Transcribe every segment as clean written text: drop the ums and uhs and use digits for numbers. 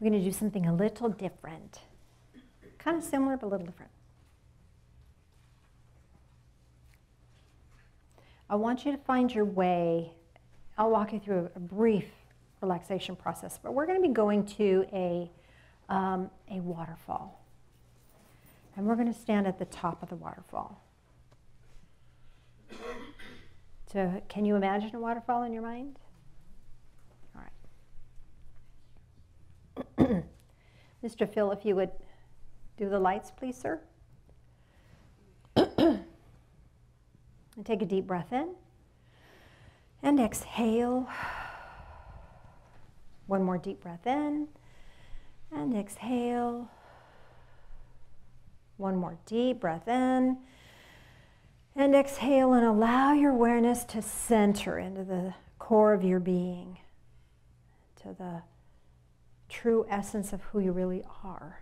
We're going to do something a little different. Kind of similar, but a little different. I want you to find your way. I'll walk you through a brief relaxation process, but we're going to be going to a waterfall. And we're going to stand at the top of the waterfall. So can you imagine a waterfall in your mind? All right. Mr. Phil, if you would do the lights, please, sir. And take a deep breath in. And exhale. One more deep breath in. And exhale. One more deep breath in. And exhale, and allow your awareness to center into the core of your being, to the true essence of who you really are,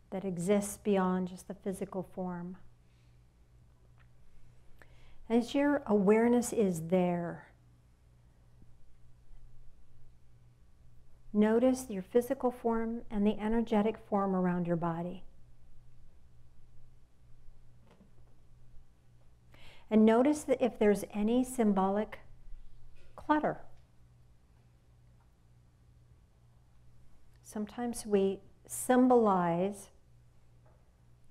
that exists beyond just the physical form. As your awareness is there, notice your physical form and the energetic form around your body. And notice that if there's any symbolic clutter. Sometimes we symbolize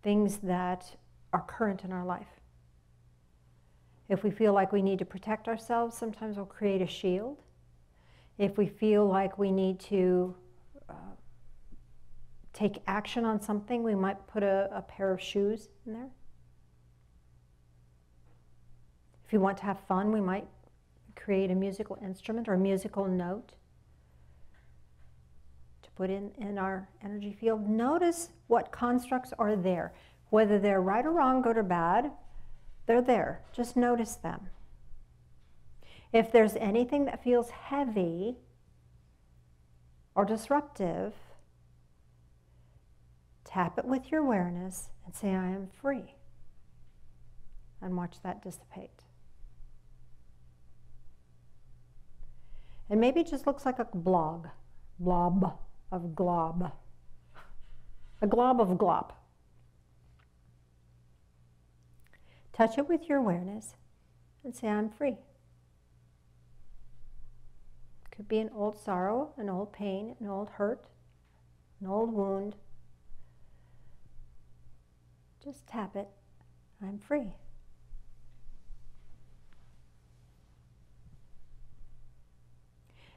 things that are current in our life. If we feel like we need to protect ourselves, sometimes we'll create a shield. If we feel like we need to take action on something, we might put a pair of shoes in there. If we want to have fun, we might create a musical instrument or a musical note to put in our energy field. Notice what constructs are there. Whether they're right or wrong, good or bad, they're there. Just notice them. If there's anything that feels heavy or disruptive, tap it with your awareness and say, I am free. And watch that dissipate. And maybe it just looks like a blob of glob. A glob of glop. Touch it with your awareness and say, I'm free. Could be an old sorrow, an old pain, an old hurt, an old wound. Just tap it. I'm free.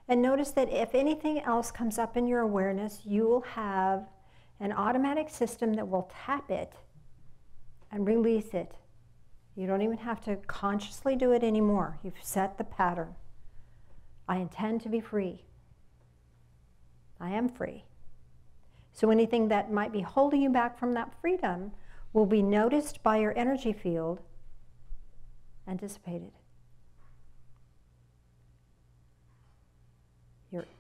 And notice that if anything else comes up in your awareness, you will have an automatic system that will tap it and release it. You don't even have to consciously do it anymore. You've set the pattern. I intend to be free. I am free. So anything that might be holding you back from that freedom will be noticed by your energy field and dissipated.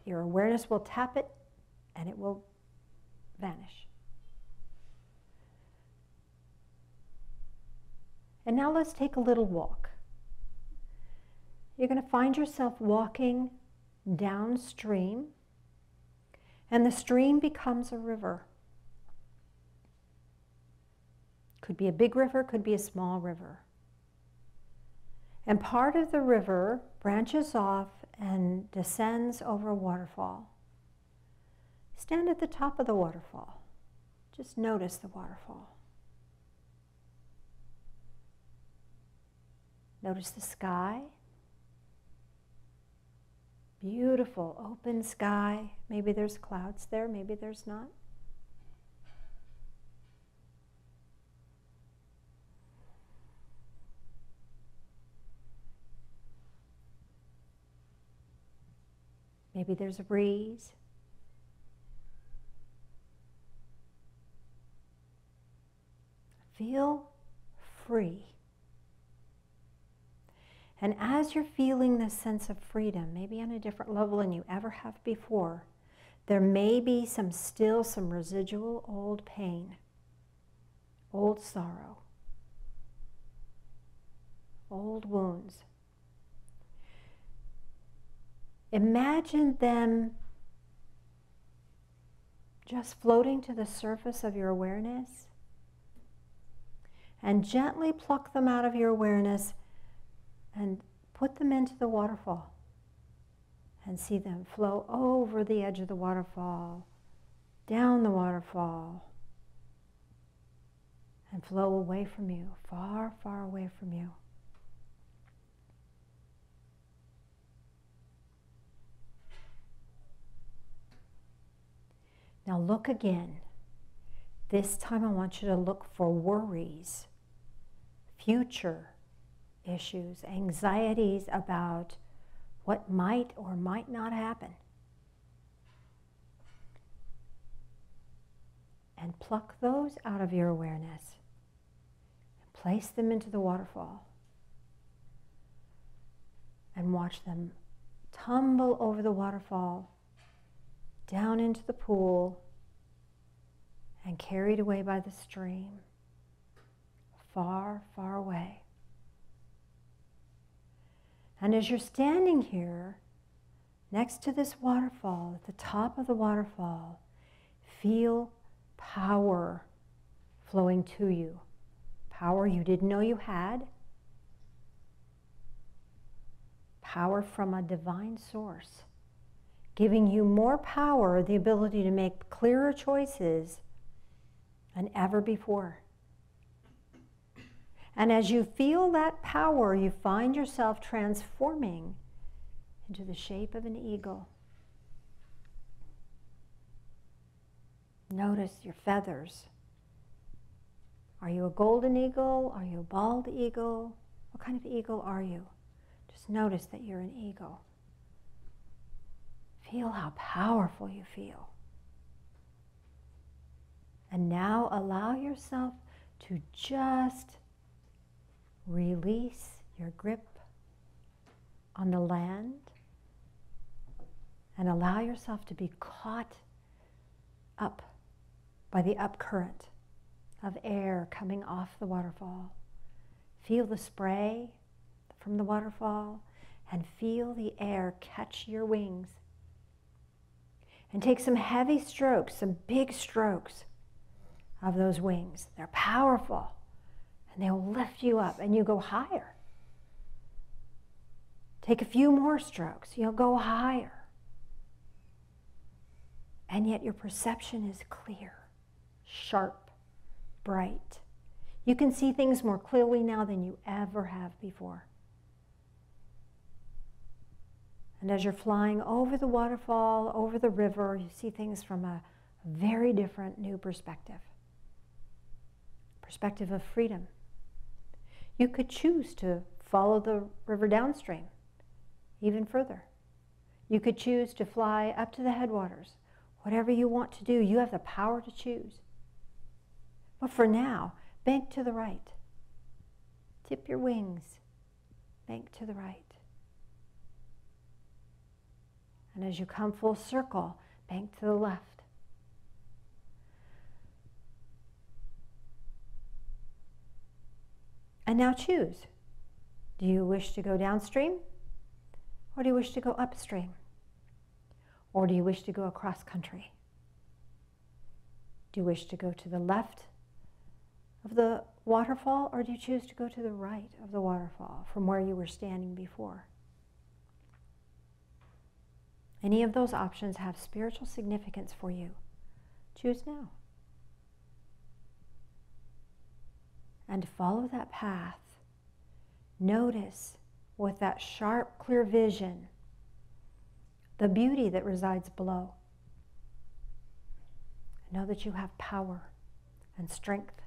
Your awareness will tap it and it will vanish. And now let's take a little walk. You're going to find yourself walking downstream, and the stream becomes a river. Could be a big river, could be a small river. And part of the river branches off and descends over a waterfall. Stand at the top of the waterfall. Just notice the waterfall. Notice the sky. Beautiful, open sky. Maybe there's clouds there, maybe there's not. Maybe there's a breeze. Feel free. And as you're feeling this sense of freedom, maybe on a different level than you ever have before, there may be some residual old pain, old sorrow, old wounds. Imagine them just floating to the surface of your awareness, and gently pluck them out of your awareness and put them into the waterfall and see them flow over the edge of the waterfall, down the waterfall, and flow away from you, far, far away from you. Now look again. This time I want you to look for worries, future issues, anxieties about what might or might not happen. And pluck those out of your awareness and place them into the waterfall. And watch them tumble over the waterfall, down into the pool, and carried away by the stream, far, far away. And as you're standing here, next to this waterfall, at the top of the waterfall, feel power flowing to you. Power you didn't know you had. Power from a divine source, giving you more power, the ability to make clearer choices than ever before. And as you feel that power, you find yourself transforming into the shape of an eagle. Notice your feathers. Are you a golden eagle? Are you a bald eagle? What kind of eagle are you? Just notice that you're an eagle. Feel how powerful you feel. And now allow yourself to just release your grip on the land and allow yourself to be caught up by the upcurrent of air coming off the waterfall. Feel the spray from the waterfall and feel the air catch your wings. And take some heavy strokes, some big strokes of those wings. They're powerful and they'll lift you up and you go higher. Take a few more strokes, you'll go higher. And yet your perception is clear, sharp, bright. You can see things more clearly now than you ever have before. And as you're flying over the waterfall, over the river, you see things from a very different new perspective. Perspective of freedom. You could choose to follow the river downstream even further. You could choose to fly up to the headwaters. Whatever you want to do, you have the power to choose. But for now, bank to the right. Tip your wings. Bank to the right. And as you come full circle, bank to the left. And now choose. Do you wish to go downstream? Or do you wish to go upstream? Or do you wish to go across country? Do you wish to go to the left of the waterfall, or do you choose to go to the right of the waterfall from where you were standing before? Any of those options have spiritual significance for you. Choose now. And follow that path. Notice with that sharp, clear vision the beauty that resides below. Know that you have power and strength.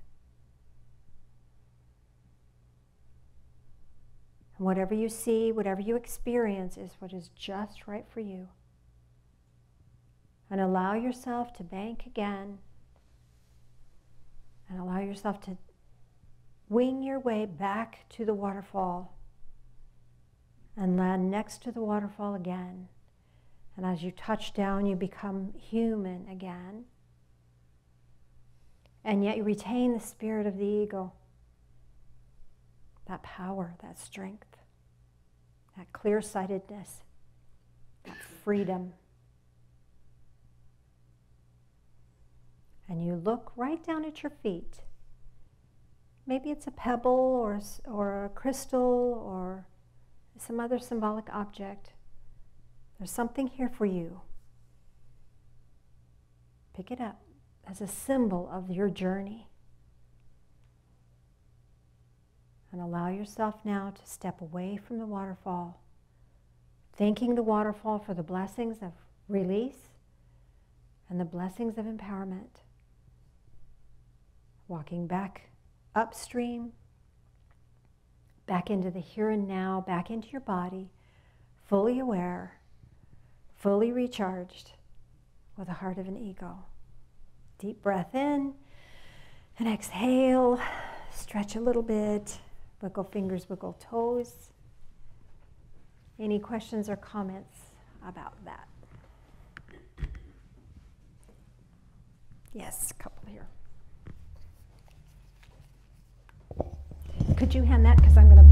And whatever you see, whatever you experience is what is just right for you. And allow yourself to bank again. And allow yourself to wing your way back to the waterfall. And land next to the waterfall again. And as you touch down, you become human again. And yet you retain the spirit of the eagle. That power, that strength, that clear-sightedness, that freedom. and you look right down at your feet. Maybe it's a pebble or a crystal or some other symbolic object. There's something here for you. Pick it up as a symbol of your journey. And allow yourself now to step away from the waterfall, thanking the waterfall for the blessings of release and the blessings of empowerment. Walking back upstream, back into the here and now, back into your body, fully aware, fully recharged, with a heart of an eagle. Deep breath in and exhale. Stretch a little bit. Wiggle fingers, wiggle toes. Any questions or comments about that? Yes, a couple here. Could you hand that? Because I'm going to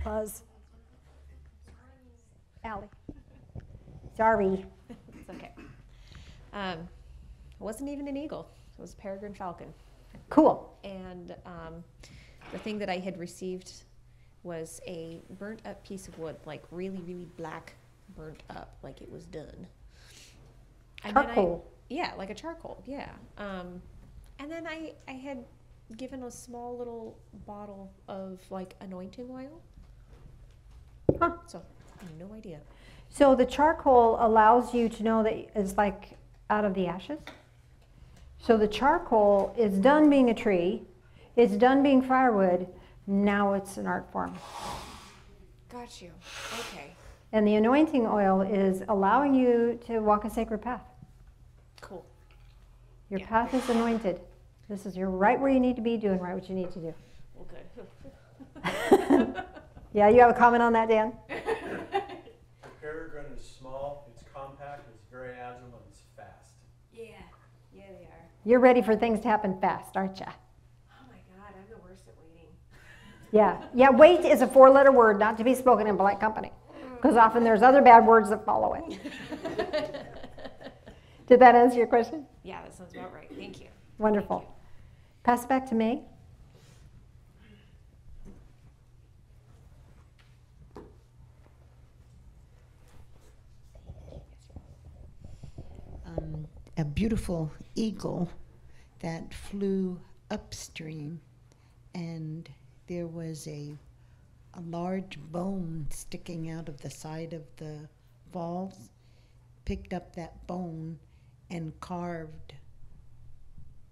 buzz. Allie. Sorry. It's okay. It wasn't even an eagle. It was a peregrine falcon. Cool. And the thing that I had received was a burnt up piece of wood, like really, really black, burnt up, like it was done. And Charcoal. Yeah, like a charcoal, yeah. And then I had given a small little bottle of like anointing oil. Huh. So, no idea. So the charcoal allows you to know that it's like out of the ashes. So the charcoal is done being a tree, it's done being firewood, now it's an art form. Got you. Okay. And the anointing oil is allowing you to walk a sacred path. Cool. Your Yeah. path is anointed. You're right where you need to be, doing right what you need to do. Well, good. Yeah, you have a comment on that, Dan? The peregrine is small, it's compact, it's very agile, and it's fast. Yeah, they are. You're ready for things to happen fast, aren't you? Oh my God, I'm the worst at waiting. Yeah, wait is a 4-letter word not to be spoken in polite company, because often there's other bad words that follow it. Did that answer your question? Yeah, that sounds about right. Thank you. Wonderful. Thank you. Pass it back to me. A beautiful eagle that flew upstream, and there was a large bone sticking out of the side of the falls. Picked up that bone and carved,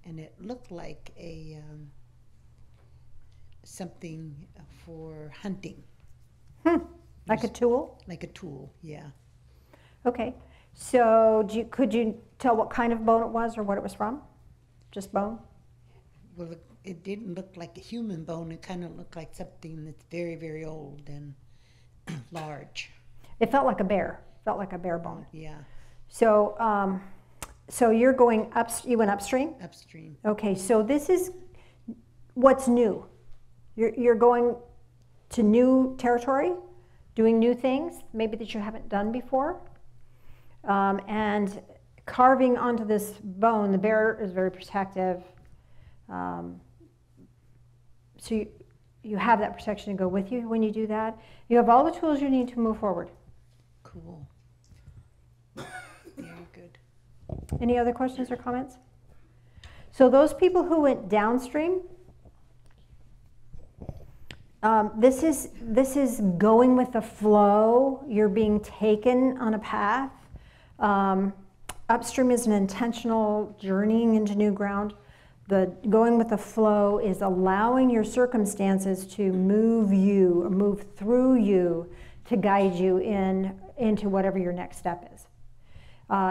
and it looked like a something for hunting. Like a tool? Like a tool, yeah. Okay. So could you tell what kind of bone it was or what it was from? Just bone? Well, it didn't look like a human bone. It kind of looked like something that's very, very old and large. It felt like a bear. Felt like a bear bone. Yeah, So, so you're going up. You went upstream. upstream. Okay. So this is what's new. You're going to new territory, doing new things, maybe that you haven't done before, and carving onto this bone. The bear is very protective. So you have that protection to go with you when you do that. You have all the tools you need to move forward. Cool. Very good. Any other questions or comments? So those people who went downstream, this is going with the flow. You're being taken on a path. Upstream is an intentional journeying into new ground. The going with the flow is allowing your circumstances to move you, or move through you, to guide you into whatever your next step is.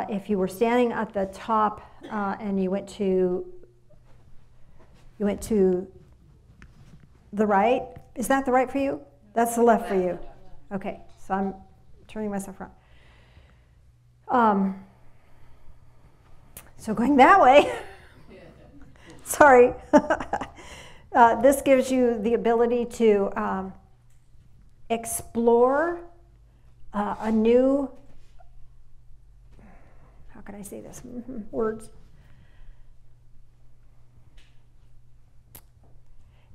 If you were standing at the top and you went to the right, is that the right for you? That's the left for you. Okay, so I'm turning myself around. So going that way. Sorry. This gives you the ability to explore a new, how can I say this? Words.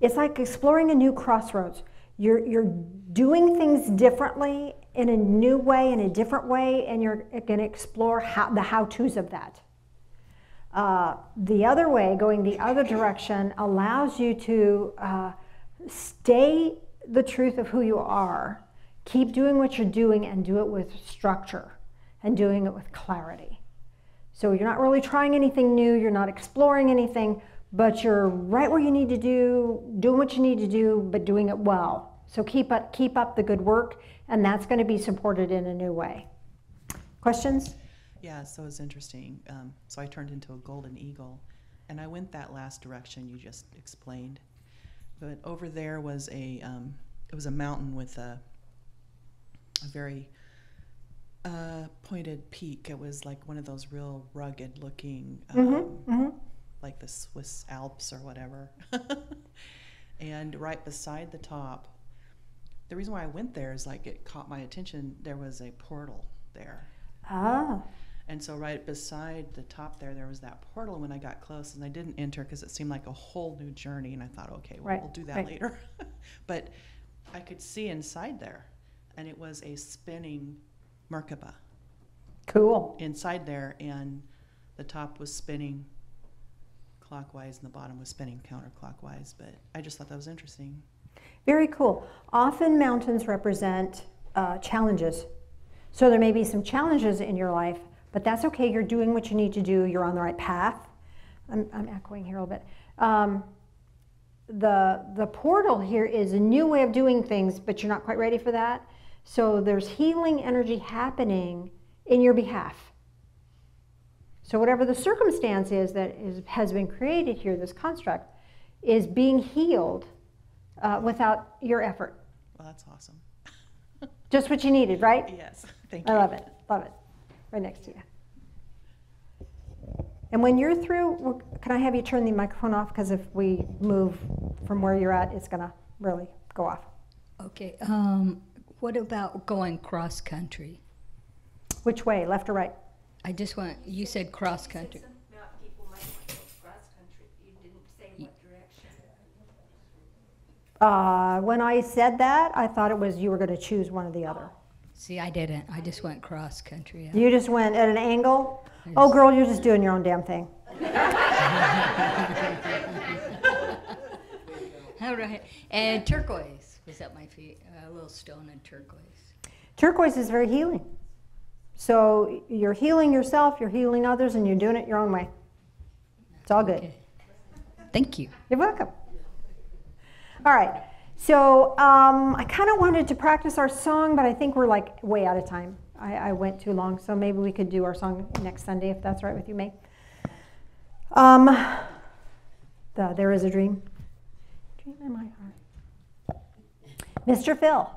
It's like exploring a new crossroads. You're doing things differently in a new way, in a different way, and you're going to explore the how-tos of that. The other way, going the other direction, allows you to stay the truth of who you are, keep doing what you're doing, and do it with structure, and doing it with clarity. So you're not really trying anything new, you're not exploring anything, but you're right where you need to do, doing what you need to do, but doing it well. So keep up the good work, and that's going to be supported in a new way. Questions? Yeah, so it's interesting. So I turned into a golden eagle, and I went that last direction you just explained. But over there was it was a mountain with a very pointed peak. It was like one of those real rugged looking, like the Swiss Alps or whatever. And right beside the top, the reason why I went there is like it caught my attention. There was a portal there. Ah. And so right beside the top there was that portal. When I got close, and I didn't enter because it seemed like a whole new journey, and I thought, okay, well, we'll do that later. But I could see inside there, and it was a spinning Merkaba. Cool. Inside there, and the top was spinning clockwise, and the bottom was spinning counterclockwise. But I just thought that was interesting. Very cool. Often mountains represent challenges. So there may be some challenges in your life, but that's okay. You're doing what you need to do. You're on the right path. I'm echoing here a little bit. The portal here is a new way of doing things, but you're not quite ready for that. So there's healing energy happening in your behalf. So whatever the circumstance is that has been created here, this construct, is being healed without your effort. Well, that's awesome. Just what you needed, right? Yes, thank you. I love it, love it. Right next to you. And when you're through, can I have you turn the microphone off? Because if we move from where you're at, it's gonna really go off. Okay, what about going cross country? Which way, left or right? I just want, you said cross country. People might want to go cross country. You didn't say what direction. When I said that, I thought it was you were gonna choose one or the other. See, I didn't. I just went cross country. You just went at an angle? Yes. Oh, girl, you're just doing your own damn thing. All right. And turquoise was at my feet. A little stone in turquoise. Turquoise is very healing. So you're healing yourself, you're healing others, and you're doing it your own way. It's all good. Okay. Thank you. You're welcome. All right. So I kind of wanted to practice our song, but I think we're like way out of time. I went too long, so maybe we could do our song next Sunday if that's right with you, May. There is a dream. Dream in my heart. Mr. Phil.